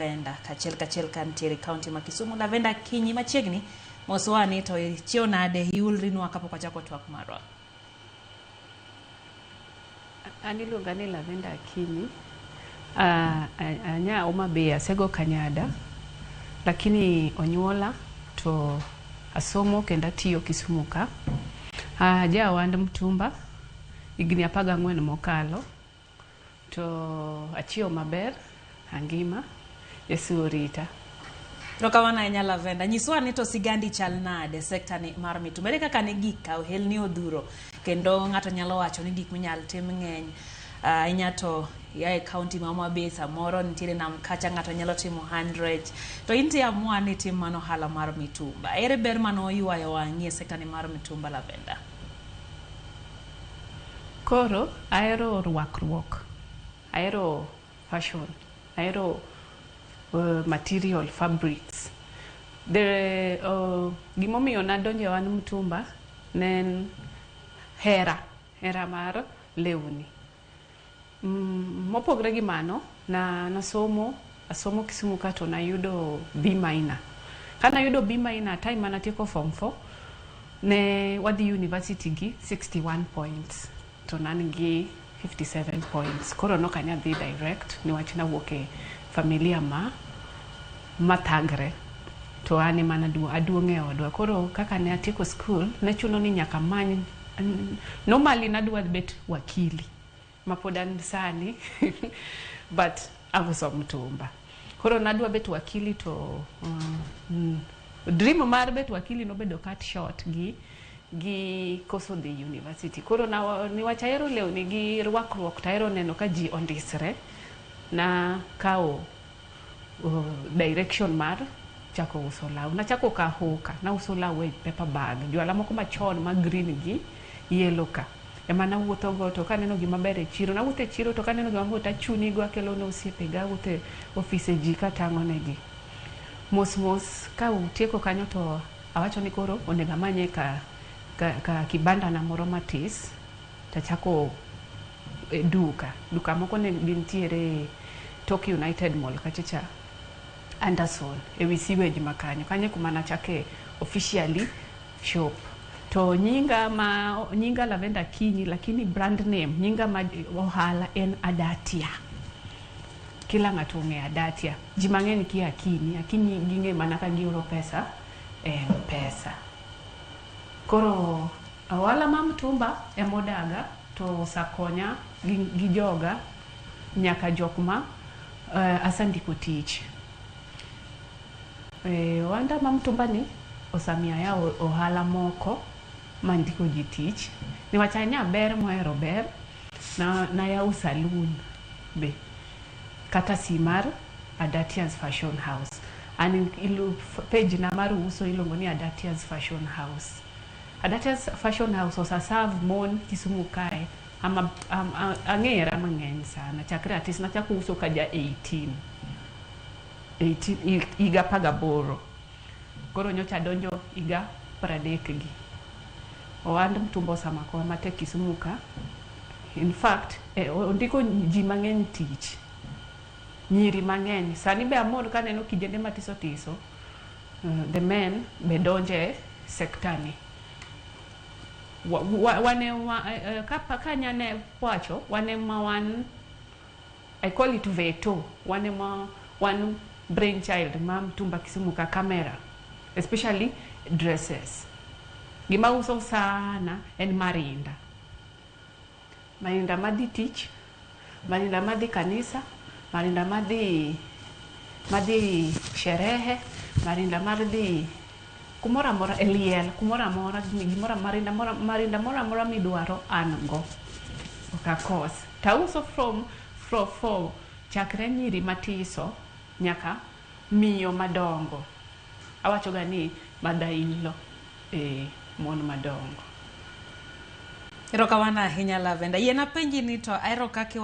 Lavenda kachel kantiere county ma Kisumu. Lavenda kinyi machiegni moswani to chio nade yulrinwa kapok wachako twak marwa. Ani luonga ni Lavenda kinyi. Anya Homa Bay asego Kanyada, lakini onyuola to asomo kendo atiyo Kisumu ka. Jawand Mtumba higni 14 mokalo to achiew maber angima Yesu orita. Rokawana enya Lavenda nyiswa ni to sigandi chal nade sekta ni mar Mitumba kaka ne gika ohelni odhuro kendo ng'ato nyalo wacho ni gik minyal tim ng'eny. Inyato yae county ma Homa Bay samoro nitiere nam kacha ng'ato nyalo timo 100 to inti amua ni tim mano hala mar Mitumba. Ere ber mano yuayo wang'ie sekta ni mar Mitumba Lavenda? Koro aero rwakruok, aero fashion, aero material fabrics. Gimomiyo nadonje wan Mtumba nen hera mar lewni. Mopogre gi mano asomo Kisumu ka to nayudo B minor. Kana yudo B minor time mana tieko form 4 ne wadhi university gi 61 points to nan gi 57 points. Koro no kanya dhi direct ni wach na wuoke familia mathagre to ane mana aduong' e odwa. Koro kaka ne atieko school ne chuno ni nyaka many normally nadwa bet wakili mapodan sani but avuso Mtumba. Koro nadwa bet wakili to dream mar bet wakili no bedo cut short gi koso the university. Koro ni wachayero lewni gi rwakruok taero neno ka ji ondisre na kao direction mar chako uso law. Na chako ka hoka na uso law e paper bag. Juala moko machon ma green gi yellow ka. Ema na wuotho go to kaneno gima ber e chiro. Na wuotho e chiro to kaneno gima wuotho achuni go akelo no osiepe ga wuotho office ji ka tango negi. Mos ka utieko kanyo to awacho ni koro onego amanye ka kibanda na moro matis tachako duka moko ne gintiere Tokyo United Mall kachacha Anderson ewi sewage makanyo kanye kuma nachake officially shop to nyinga Lavenda kinyi lakini brand name nyinga ohala en Adatia. Kila ng'ato ong'e Adatia. Ji mang'eny kia kinyi ging'e mana ka gioro pesa pesa. Koro awala ma Mtumba emodaga to sakonya gi joga nyaka jokma asandiko tich. Wanda ma Mtumba ni osamia ya ohala moko mandiko ji tich. Ni wachanya ber mohero ber na ya saloon be kata simar Adatia's Fashion House. Ani ilu page na maru uso ilongo ni Adatia's Fashion House. Adatia's Fashion House osaserve mon Kisumu kae ang'era mang'eny sana. Chakre atis na chako uso kaja 18 iga pagaboro. Koro nyocha donjo iga 30 gi. Owand Mtumba osamako mate Kisumu ka. In fact, ondiko ji mang'eny tich. Nyiri mang'eny. Sani be amor kaneno kijende matiso tiso. The men be donje sektani. Kanyane wacho wan I call it veto one brainchild ma Mtumba Kisumu ka camera, especially dresses. Gima uso sana en marinda madhi tich, marinda madhi kanisa, marinda madhi sherehe, marinda madhi kumora mora eliel, kumora mora gimora marinda mora midwaro ango okakos. Tauso from chakre nyiri matiso nyaka miyo madongo. Awacho ga ni madailo mon madongo. Rokawana ahinya Lavenda. Yena penji ni to aero kake